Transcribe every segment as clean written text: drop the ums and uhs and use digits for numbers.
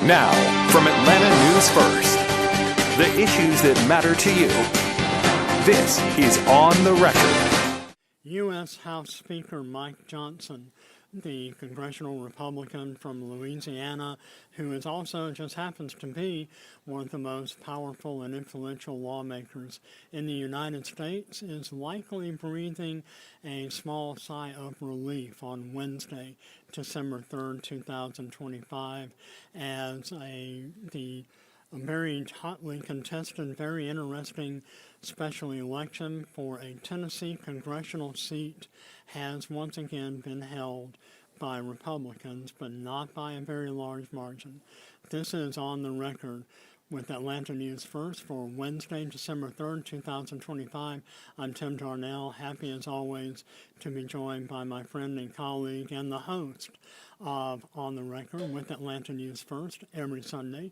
Now, from Atlanta News First, the issues that matter to you. This is On the Record. U.S. House Speaker Mike Johnson, the congressional Republican from Louisiana, who is also just happens to be one of the most powerful and influential lawmakers in the United States, is likely breathing a small sigh of relief on Wednesday, December 3rd, 2025, as the very hotly contested, very interesting special election for a Tennessee congressional seat has once again been held by Republicans, but not by a very large margin. This is On the Record with Atlanta News First for Wednesday, December 3rd, 2025. I'm Tim Darnell, happy as always to be joined by my friend and colleague and the host of On the Record with Atlanta News First every Sunday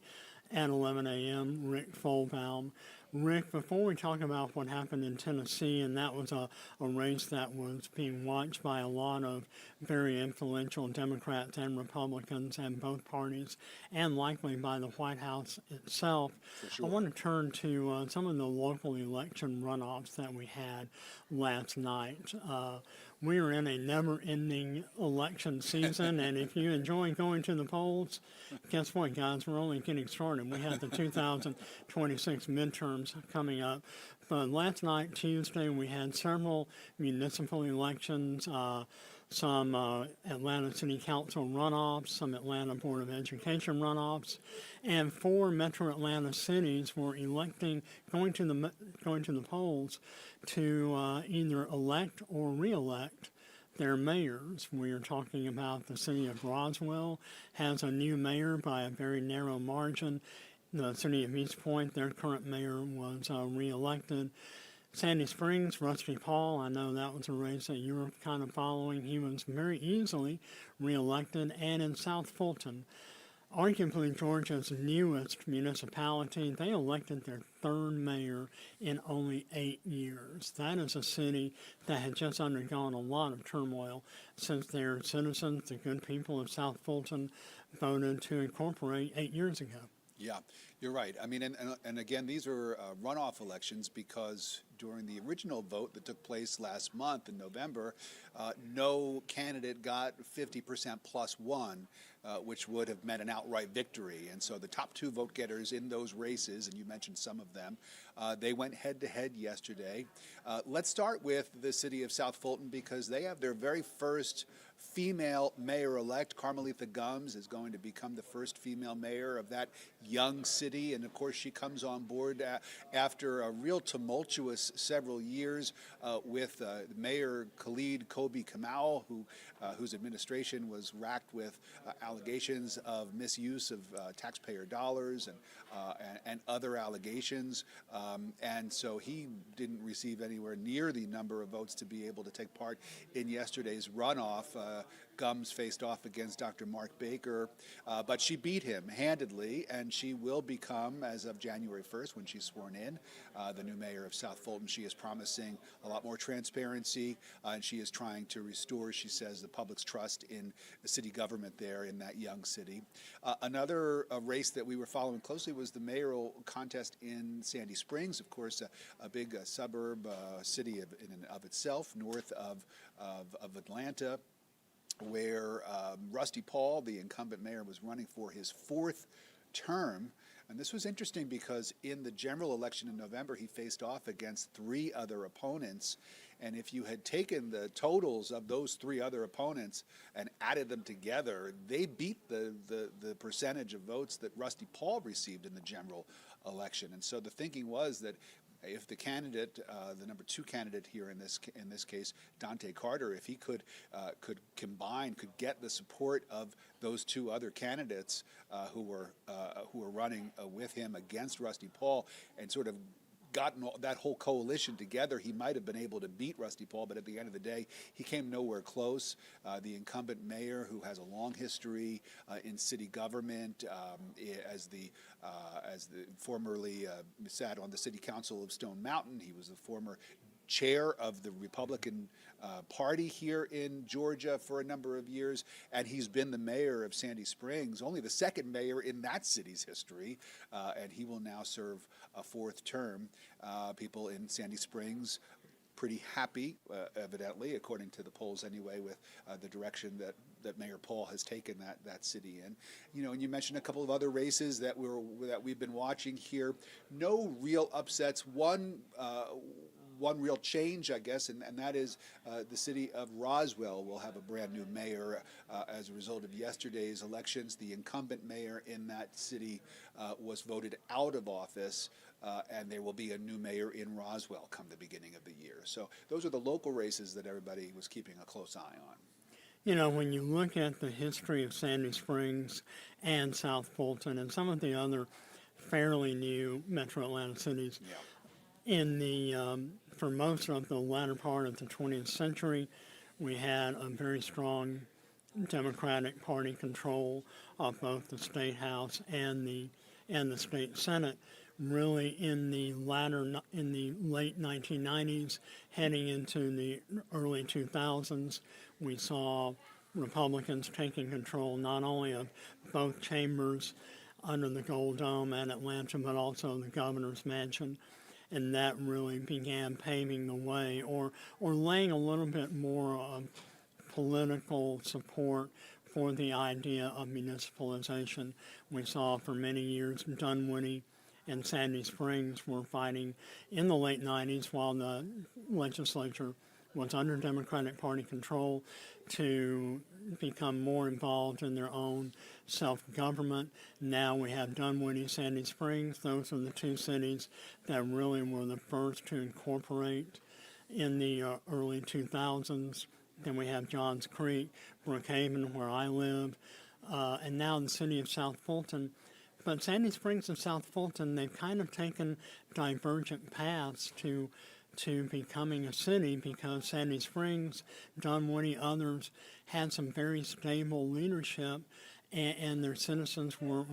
at 11 a.m., Rick Folbaum. Rick, before we talk about what happened in Tennessee, and that was a race that was being watched by a lot of very influential Democrats and Republicans and both parties, and likely by the White House itself, sure. I want to turn to some of the local election runoffs that we had last night. We are in a never-ending election season, and if you enjoy going to the polls, guess what, guys? We're only getting started. We have the 2026 midterms coming up. But last night, Tuesday, we had several municipal elections, some Atlanta City Council runoffs, some Atlanta Board of Education runoffs, and 4 Metro Atlanta cities were going to the polls to either elect or re-elect their mayors. We are talking about the city of Roswell has a new mayor by a very narrow margin. The city of East Point, their current mayor was re-elected. Sandy Springs, Rusty Paul, I know that was a race that you were kind of following. He was very easily re-elected. And in South Fulton, arguably Georgia's newest municipality, they elected their 3rd mayor in only 8 years. That is a city that had just undergone a lot of turmoil since their citizens, the good people of South Fulton, voted to incorporate 8 years ago. Yeah, you're right. I mean, and again, these are runoff elections because during the original vote that took place last month in November, no candidate got 50% plus one, which would have meant an outright victory. And so the top 2 vote getters in those races, and you mentioned some of them, they went head-to-head yesterday. Let's start with the city of South Fulton because they have their very first female mayor-elect. Carmelita Gumbs is going to become the first female mayor of that young city, and of course she comes on board after a real tumultuous several years with Mayor Khalid Kobi Kamau, whose administration was racked with allegations of misuse of taxpayer dollars and other allegations, and so he didn't receive anywhere near the number of votes to be able to take part in yesterday's runoff. Gumbs faced off against Dr. Mark Baker, but she beat him handedly, and she will become, as of January 1st, when she's sworn in, the new mayor of South Fulton. She is promising a lot more transparency, and she is trying to restore, she says, the public's trust in the city government there in that young city. Another race that we were following closely was the mayoral contest in Sandy Springs, of course, a big suburb city in and of itself, north of Atlanta, where Rusty Paul, the incumbent mayor, was running for his 4th term. And this was interesting because in the general election in November, he faced off against 3 other opponents. And if you had taken the totals of those 3 other opponents and added them together, they beat the percentage of votes that Rusty Paul received in the general election. And so the thinking was that if the candidate, the number 2 candidate here in this case, Dante Carter, if he could get the support of those 2 other candidates who were running with him against Rusty Paul, and sort of gotten that whole coalition together, he might have been able to beat Rusty Paul, but at the end of the day, he came nowhere close. The incumbent mayor, who has a long history in city government, as the formerly sat on the city council of Stone Mountain, he was a former chair of the Republican Party here in Georgia for a number of years, and he's been the mayor of Sandy Springs, only the second mayor in that city's history, and he will now serve a fourth term. People in Sandy Springs pretty happy, evidently, according to the polls anyway, with the direction that Mayor Paul has taken that city in. You know, and you mentioned a couple of other races that we've been watching here. No real upsets. One real change, I guess, and that is the city of Roswell will have a brand new mayor as a result of yesterday's elections. The incumbent mayor in that city was voted out of office, and there will be a new mayor in Roswell come the beginning of the year. So those are the local races that everybody was keeping a close eye on. You know, when you look at the history of Sandy Springs and South Fulton and some of the other fairly new metro Atlanta cities, in the for most of the latter part of the 20th century, we had a very strong Democratic Party control of both the state house and the state senate. Really, in the late 1990s, heading into the early 2000s, we saw Republicans taking control not only of both chambers under the Gold Dome at Atlanta, but also the governor's mansion. And that really began paving the way or laying a little bit more of political support for the idea of municipalization. We saw for many years Dunwoody and Sandy Springs were fighting in the late 90s while the legislature was under Democratic Party control to become more involved in their own self-government. Now we have Dunwoody, Sandy Springs. Those are the two cities that really were the first to incorporate in the early 2000s. Then we have Johns Creek, Brookhaven, where I live, and now the city of South Fulton. But Sandy Springs and South Fulton, they've kind of taken divergent paths to becoming a city, because Sandy Springs, Dunwoody, others had some very stable leadership, and their citizens were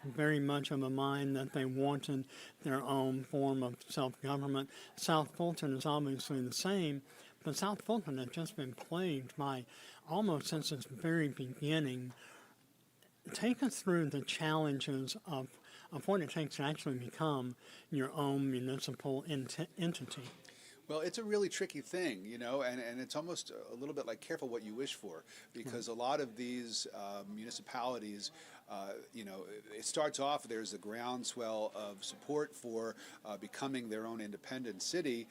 very much of a mind that they wanted their own form of self-government. South Fulton is obviously the same, but South Fulton has just been plagued by, almost since its very beginning. Take us through the challenges of what it takes to actually become your own municipal entity. Well, it's a really tricky thing, you know, and it's almost a little bit like careful what you wish for, because a lot of these municipalities, you know, it starts off, there's a groundswell of support for becoming their own independent city,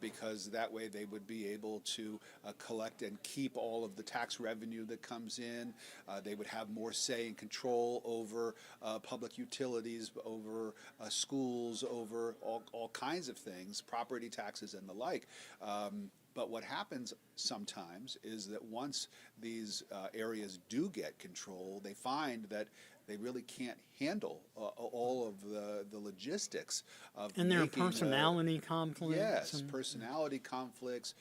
because that way they would be able to collect and keep all of the tax revenue that comes in. They would have more say and control over public utilities, over schools, over all kinds of things, property taxes and the like. But what happens sometimes is that once these areas do get control, they find that they really can't handle all of the logistics of and there are personality conflicts. Yes, personality conflicts,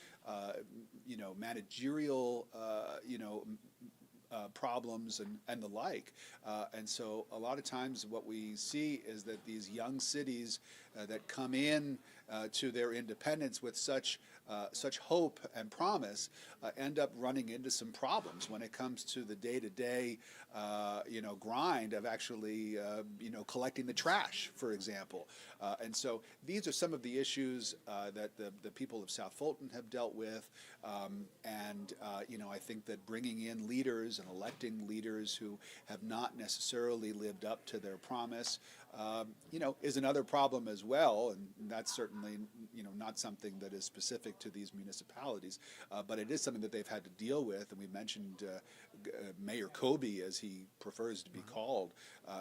you know, managerial, you know, problems and the like. And so a lot of times what we see is that these young cities that come in to their independence with such hope and promise end up running into some problems when it comes to the day-to-day, you know, grind of actually, you know, collecting the trash, for example. And so these are some of the issues that the people of South Fulton have dealt with. And, you know, I think that bringing in leaders and electing leaders who have not necessarily lived up to their promise, you know, is another problem as well. And that's certainly, you know, not something that is specific to these municipalities, but it is something that they've had to deal with. And we mentioned Mayor Kobe, as he prefers to be called.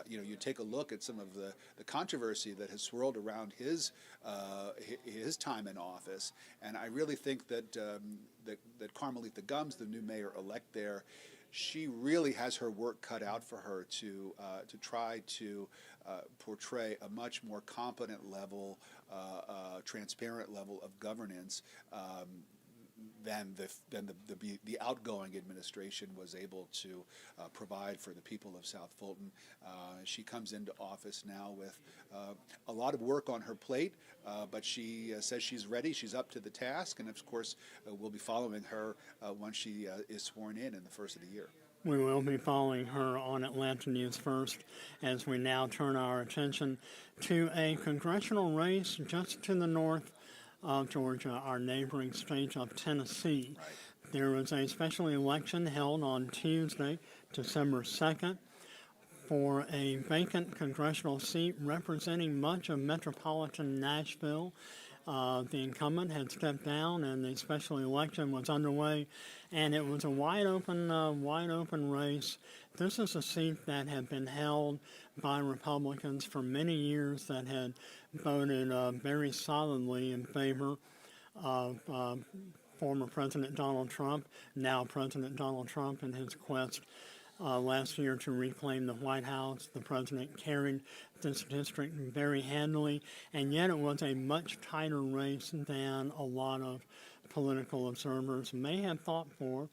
You know, you take a look at some of the controversy that has swirled around his time in office, and I really think that that Carmelita Gumbs, the new mayor-elect there, she really has her work cut out for her to try to portray a much more competent level, transparent level of governance the outgoing administration was able to provide for the people of South Fulton. She comes into office now with a lot of work on her plate, but she says she's ready. She's up to the task, and of course, we'll be following her once she is sworn in the first of the year. We will be following her on Atlanta News First as we now turn our attention to a congressional race just to the north of Georgia, our neighboring state of Tennessee. Right. There was a special election held on Tuesday, December 2nd, for a vacant congressional seat representing much of metropolitan Nashville. The incumbent had stepped down, and the special election was underway, and it was a wide open race. This is a seat that had been held by Republicans for many years that had voted very solidly in favor of former President Donald Trump, now President Donald Trump, in his quest last year to reclaim the White House. The president carried this district very handily, and yet it was a much tighter race than a lot of political observers may have thought for.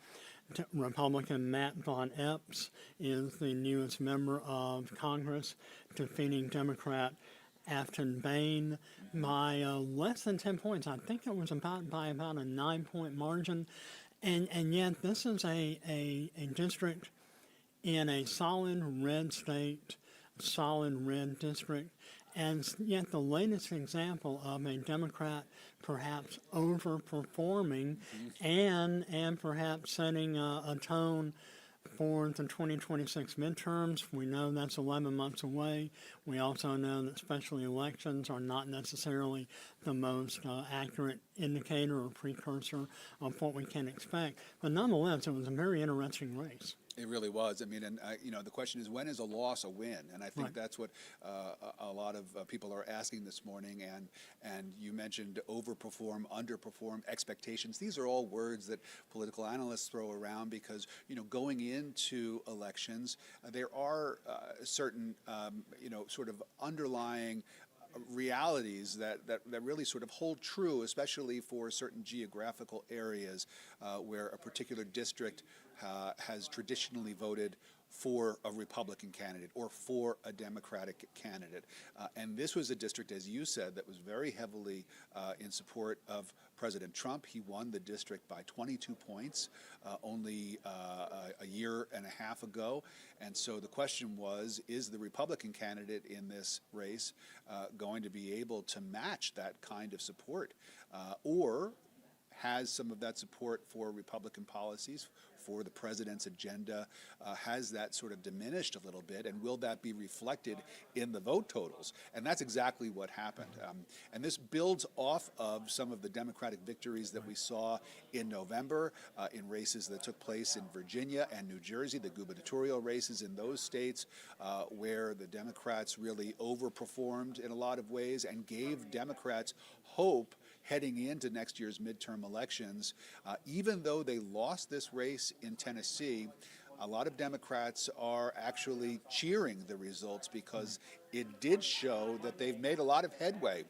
Republican Matt Von Epps is the newest member of Congress, defeating Democrat Afton Bain by less than 10 points. I think it was by about a 9-point margin. And yet this is a district in a solid red state, solid red district, and yet the latest example of a Democrat perhaps overperforming and perhaps setting a tone for the 2026 midterms. We know that's 11 months away. We also know that special elections are not necessarily the most accurate indicator or precursor of what we can expect. But nonetheless, it was a very interesting race. It really was. I mean, and the question is, when is a loss a win? And I think Right. that's what a lot of people are asking this morning. And you mentioned overperform, underperform, expectations. These are all words that political analysts throw around because going into elections, there are certain sort of underlying realities that really sort of hold true, especially for certain geographical areas where a particular district has traditionally voted for a Republican candidate or for a Democratic candidate. And this was a district, as you said, that was very heavily in support of President Trump. He won the district by 22 points only a year and a half ago. And so the question was, is the Republican candidate in this race going to be able to match that kind of support? Or has some of that support for Republican policies, for the president's agenda, has that sort of diminished a little bit, and will that be reflected in the vote totals? And that's exactly what happened. And this builds off of some of the Democratic victories that we saw in November in races that took place in Virginia and New Jersey, the gubernatorial races in those states where the Democrats really overperformed in a lot of ways and gave Democrats hope heading into next year's midterm elections. Even though they lost this race in Tennessee, a lot of Democrats are actually cheering the results because it did show that they've made a lot of headway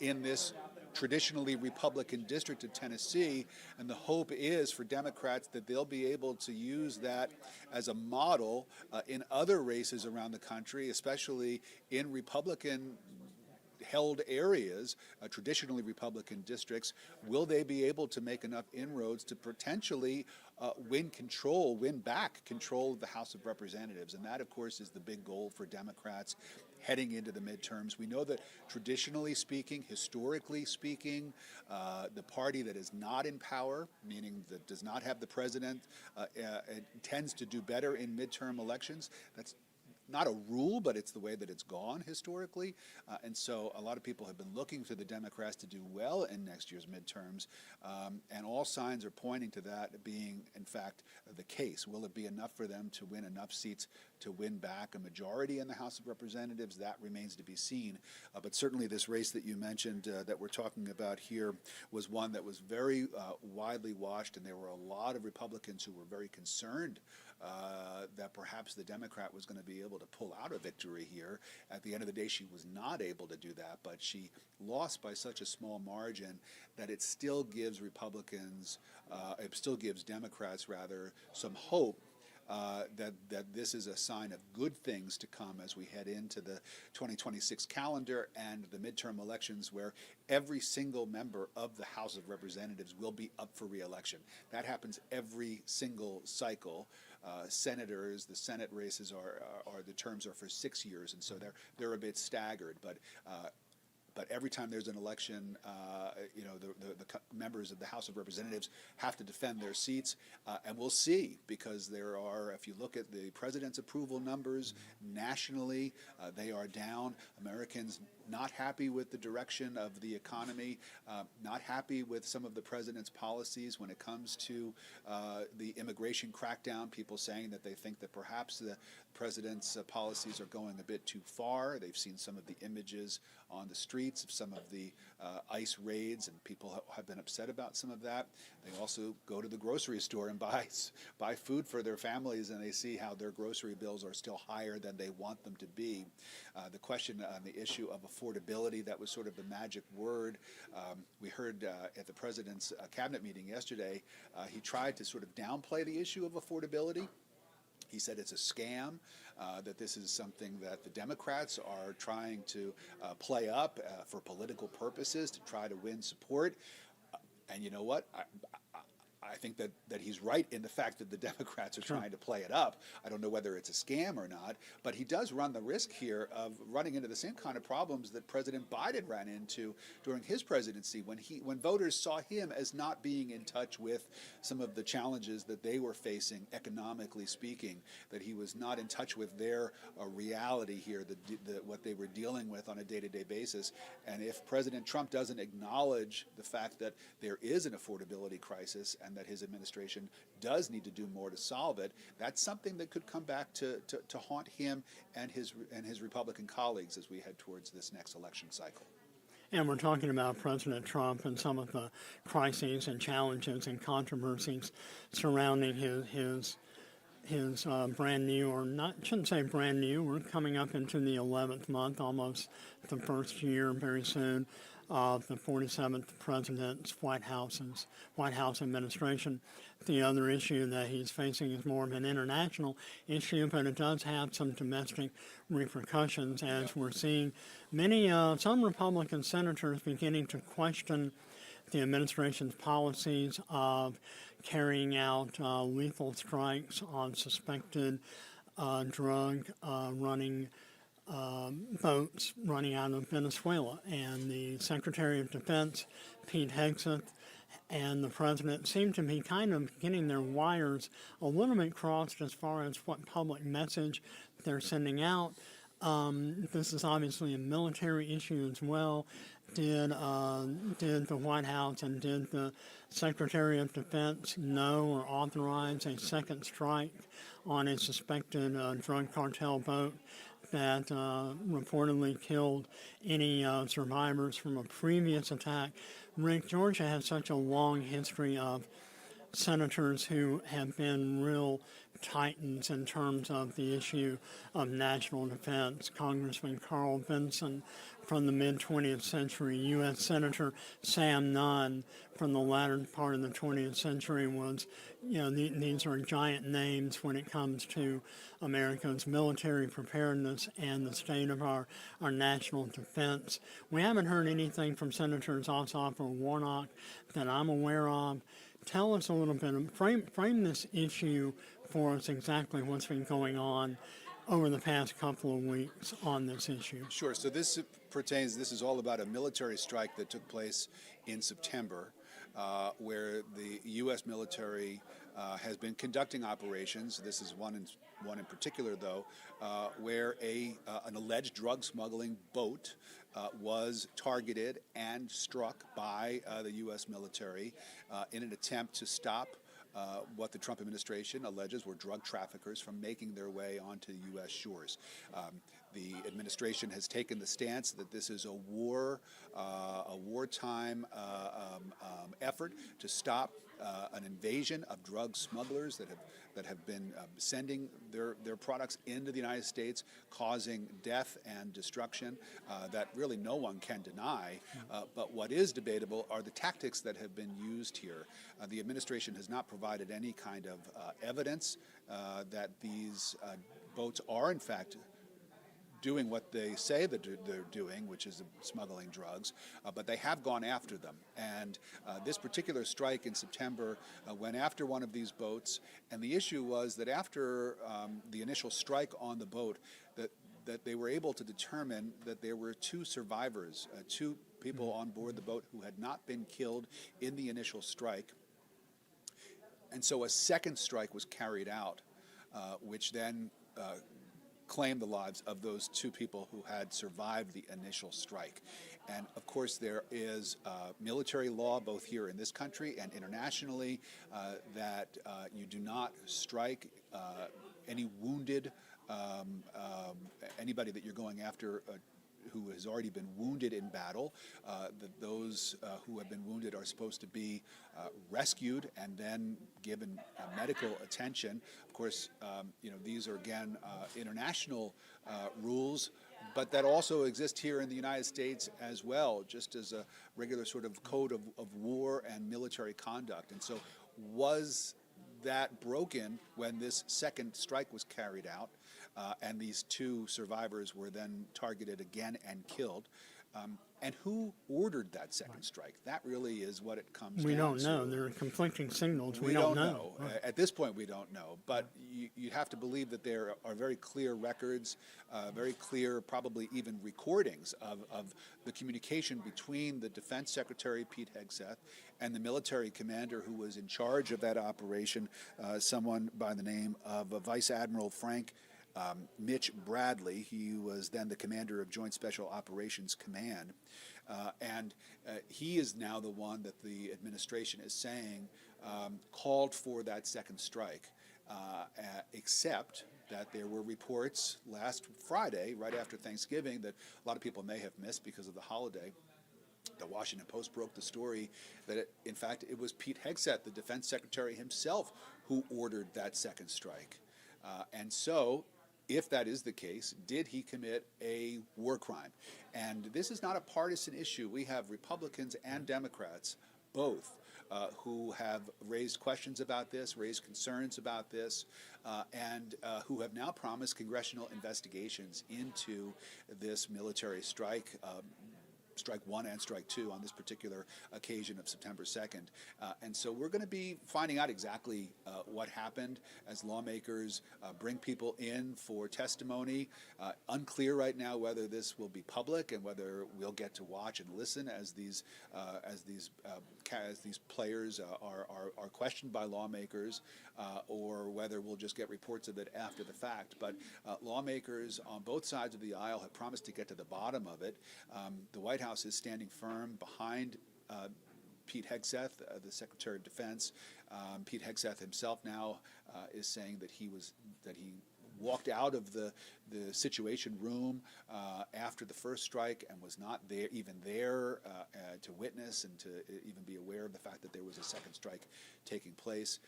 in this traditionally Republican district of Tennessee, and the hope is for Democrats that they'll be able to use that as a model in other races around the country, especially in Republican held areas, traditionally Republican districts. Will they be able to make enough inroads to potentially win back control of the House of Representatives? And that, of course, is the big goal for Democrats heading into the midterms. We know that traditionally speaking, historically speaking, the party that is not in power, meaning that does not have the president, tends to do better in midterm elections. That's not a rule, but it's the way that it's gone historically. And so a lot of people have been looking to the Democrats to do well in next year's midterms. And all signs are pointing to that being, in fact, the case. Will it be enough for them to win enough seats to win back a majority in the House of Representatives? That remains to be seen. But certainly this race that you mentioned that we're talking about here was one that was very widely watched, and there were a lot of Republicans who were very concerned that perhaps the Democrat was going to be able able to pull out a victory here. At the end of the day, she was not able to do that, but she lost by such a small margin that it still gives Republicans, it still gives Democrats, rather, some hope that this is a sign of good things to come as we head into the 2026 calendar and the midterm elections, where every single member of the House of Representatives will be up for re-election. That happens every single cycle. Senators, the Senate races are the terms are for 6 years, and so they're a bit staggered. But every time there's an election, the members of the House of Representatives have to defend their seats, and we'll see, because there are, if you look at the president's approval numbers nationally, they are down. Americans not happy with the direction of the economy, not happy with some of the president's policies when it comes to the immigration crackdown. People saying that they think that perhaps the president's policies are going a bit too far. They've seen some of the images on the streets of some of the ICE raids, and people have been upset about some of that. They also go to the grocery store and buy food for their families, and they see how their grocery bills are still higher than they want them to be. The question on the issue of affordability, that was sort of the magic word. We heard at the president's cabinet meeting yesterday, he tried to sort of downplay the issue of affordability. He said it's a scam, that this is something that the Democrats are trying to play up for political purposes to try to win support. And you know what? I think that he's right in the fact that the Democrats are trying to play it up. I don't know whether it's a scam or not, but he does run the risk here of running into the same kind of problems that President Biden ran into during his presidency, when voters saw him as not being in touch with some of the challenges that they were facing, economically speaking, that he was not in touch with their reality here, what they were dealing with on a day-to-day basis. And if President Trump doesn't acknowledge the fact that there is an affordability crisis and that his administration does need to do more to solve it, that's something that could come back to haunt him and his Republican colleagues as we head towards this next election cycle. And we're talking about President Trump and some of the crises and challenges and controversies surrounding his brand new, or not, shouldn't say brand new, we're coming up into the 11th month, almost the first year very soon, of the 47th president's White House administration. The other issue that he's facing is more of an international issue, but it does have some domestic repercussions, as we're seeing some Republican senators beginning to question the administration's policies of carrying out lethal strikes on suspected drug running boats running out of Venezuela. And the Secretary of Defense, Pete Hegseth, and the President seem to be kind of getting their wires a little bit crossed as far as what public message they're sending out. This is obviously a military issue as well. Did the White House and did the Secretary of Defense know or authorize a second strike on a suspected drug cartel boat that reportedly killed any survivors from a previous attack? Rick, Georgia has such a long history of senators who have been real titans in terms of the issue of national defense. Congressman Carl Vinson from the mid-20th century, U.S. Senator Sam Nunn from the latter part of the 20th century was, these are giant names when it comes to America's military preparedness and the state of our national defense. We haven't heard anything from Senators Ossoff or Warnock that I'm aware of. Tell us a little bit, frame this issue for us, exactly what's been going on over the past couple of weeks on this issue. Sure. So this is all about a military strike that took place in September, where the U.S. military has been conducting operations. This is one in particular, though, where an alleged drug smuggling boat was targeted and struck by the U.S. military in an attempt to stop what the Trump administration alleges were drug traffickers from making their way onto U.S. shores. The administration has taken the stance that this is a wartime effort to stop an invasion of drug smugglers that have been sending their products into the United States, causing death and destruction that really no one can deny. But what is debatable are the tactics that have been used here. The administration has not provided any kind of evidence that these boats are in fact doing what they say that they're doing, which is smuggling drugs, but they have gone after them. And this particular strike in September went after one of these boats, and the issue was that after the initial strike on the boat, that they were able to determine that there were two survivors, two people on board the boat who had not been killed in the initial strike. And so a second strike was carried out, which then claimed the lives of those two people who had survived the initial strike. And of course there is military law both here in this country and internationally that you do not strike any wounded, anybody that you're going after who has already been wounded in battle. That those who have been wounded are supposed to be rescued and then given medical attention. Of course, these are again international rules, but that also exist here in the United States as well, just as a regular sort of code of war and military conduct. And so was that broken when this second strike was carried out, and these two survivors were then targeted again and killed? And who ordered that second strike? That really is what it comes down to. We don't know. There are conflicting signals. We don't know. Right. At this point, we don't know. But you have to believe that there are very clear records, very clear, probably even recordings of the communication between the Defense Secretary, Pete Hegseth, and the military commander who was in charge of that operation, someone by the name of Vice Admiral Frank Mitch Bradley. He was then the commander of Joint Special Operations Command. And he is now the one that the administration is saying called for that second strike, except that there were reports last Friday, right after Thanksgiving, that a lot of people may have missed because of the holiday. The Washington Post broke the story that, in fact, it was Pete Hegseth, the defense secretary himself, who ordered that second strike. And so, if that is the case, did he commit a war crime? And this is not a partisan issue. We have Republicans and Democrats, both, who have raised questions about this, raised concerns about this, and who have now promised congressional investigations into this military strike. Strike 1 and Strike 2 on this particular occasion of September 2nd. And so we're going to be finding out exactly what happened as lawmakers bring people in for testimony. Unclear right now whether this will be public and whether we'll get to watch and listen as these players are questioned by lawmakers, or whether we'll just get reports of it after the fact. But lawmakers on both sides of the aisle have promised to get to the bottom of it. The White House is standing firm behind Pete Hegseth, the Secretary of Defense. Pete Hegseth himself now is saying that he walked out of the Situation Room after the first strike and was not even there to witness and to even be aware of the fact that there was a second strike taking place.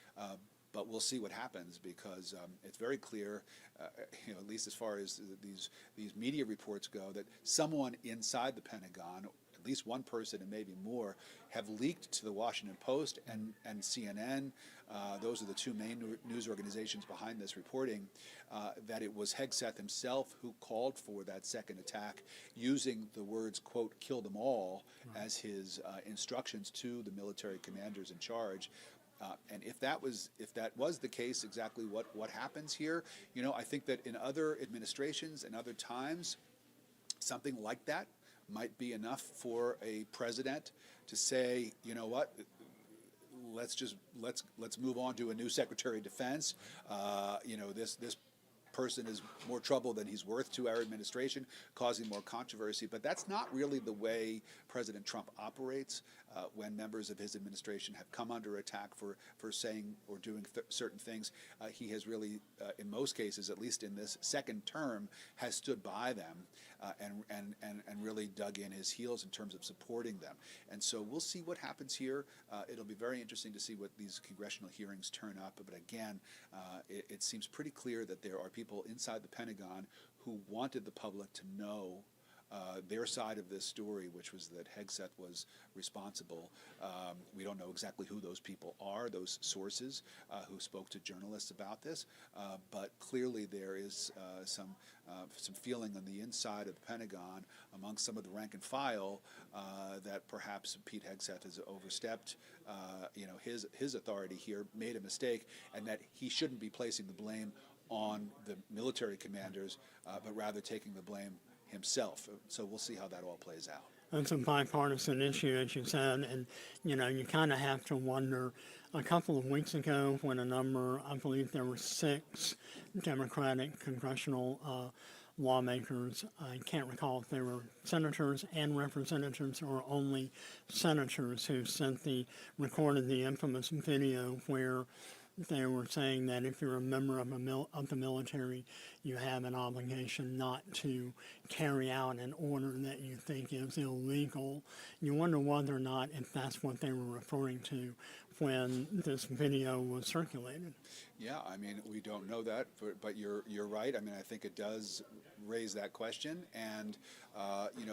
But we'll see what happens, because it's very clear, at least as far as these media reports go, that someone inside the Pentagon, at least one person and maybe more, have leaked to the Washington Post and CNN. Those are the two main news organizations behind this reporting, that it was Hegseth himself who called for that second attack, using the words, quote, "kill them all," as his instructions to the military commanders in charge. And if that was the case, exactly what happens here, I think that in other administrations and other times, something like that might be enough for a president to say, you know what, let's move on to a new Secretary of Defense. This person is more trouble than he's worth to our administration, causing more controversy. But that's not really the way President Trump operates. When members of his administration have come under attack for saying or doing certain things, he has really, in most cases, at least in this second term, has stood by them and really dug in his heels in terms of supporting them. And so we'll see what happens here. It'll be very interesting to see what these congressional hearings turn up. But again, it seems pretty clear that there are people inside the Pentagon who wanted the public to know their side of this story, which was that Hegseth was responsible. We don't know exactly who those people are, those sources who spoke to journalists about this, but clearly there is some feeling on the inside of the Pentagon among some of the rank and file that perhaps Pete Hegseth has overstepped his authority here, made a mistake, and that he shouldn't be placing the blame on the military commanders, but rather taking the blame himself. So we'll see how that all plays out. It's a bipartisan issue, as you said, and you kind of have to wonder. A couple of weeks ago, when I believe there were 6 Democratic congressional lawmakers, I can't recall if they were senators and representatives or only senators, who recorded the infamous video where they were saying that if you're a member of the military, you have an obligation not to carry out an order that you think is illegal. You wonder whether or not if that's what they were referring to when this video was circulated. Yeah, I mean, we don't know that, but you're right. I mean, I think it does raise that question, and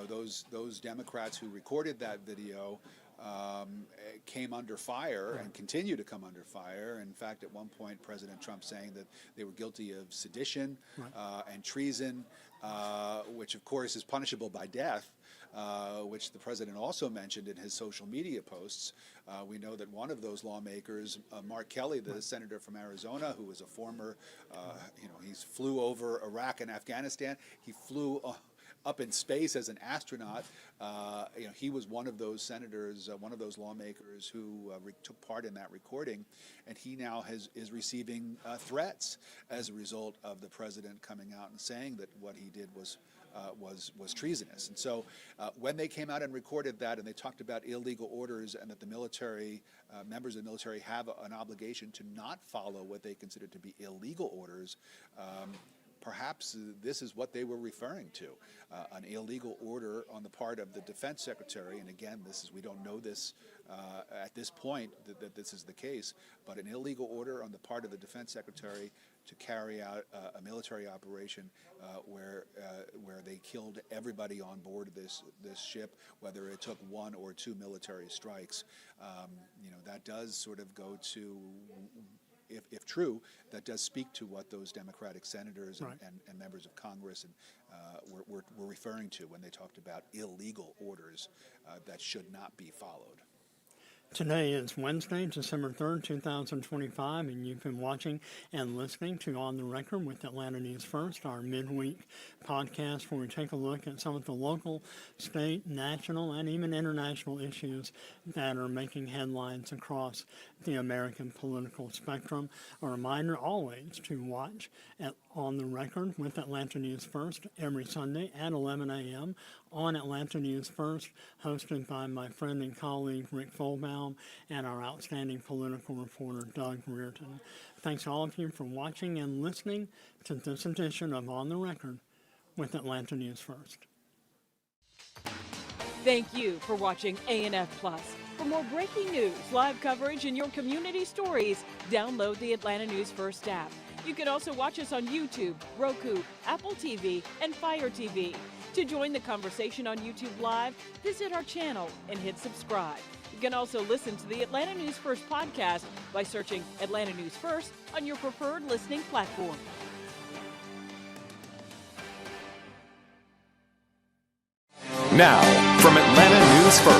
those Democrats who recorded that video came under fire and continue to come under fire. In fact, at one point, President Trump saying that they were guilty of sedition and treason, which of course is punishable by death, which the president also mentioned in his social media posts. We know that one of those lawmakers, Mark Kelly, the senator from Arizona, who was a former, he flew over Iraq and Afghanistan. He flew up in space as an astronaut. He was one of those senators, one of those lawmakers who took part in that recording, and he now is receiving threats as a result of the president coming out and saying that what he did was treasonous. And so when they came out and recorded that, and they talked about illegal orders, and that the military, members of the military, have an obligation to not follow what they consider to be illegal orders, perhaps this is what they were referring to, an illegal order on the part of the defense secretary. And again, we don't know this at this point that this is the case, but an illegal order on the part of the defense secretary to carry out a military operation where they killed everybody on board this ship, whether it took 1 or 2 military strikes. That does sort of go to, if true, that does speak to what those Democratic senators and members of Congress were referring to when they talked about illegal orders that should not be followed. Today is Wednesday, December 3rd, 2025, and you've been watching and listening to On the Record with Atlanta News First, our midweek podcast where we take a look at some of the local, state, national, and even international issues that are making headlines across the American political spectrum. A reminder always to watch On the Record with Atlanta News First every Sunday at 11 a.m. on Atlanta News First, hosted by my friend and colleague Rick Folbaum and our outstanding political reporter Doug Reardon. Thanks to all of you for watching and listening to this edition of On the Record with Atlanta News First. Thank you for watching A&F Plus. For more breaking news, live coverage, and your community stories, download the Atlanta News First app. You can also watch us on YouTube, Roku, Apple TV, and Fire TV. To join the conversation on YouTube Live, visit our channel and hit subscribe. You can also listen to the Atlanta News First podcast by searching Atlanta News First on your preferred listening platform. Now, from Atlanta News First.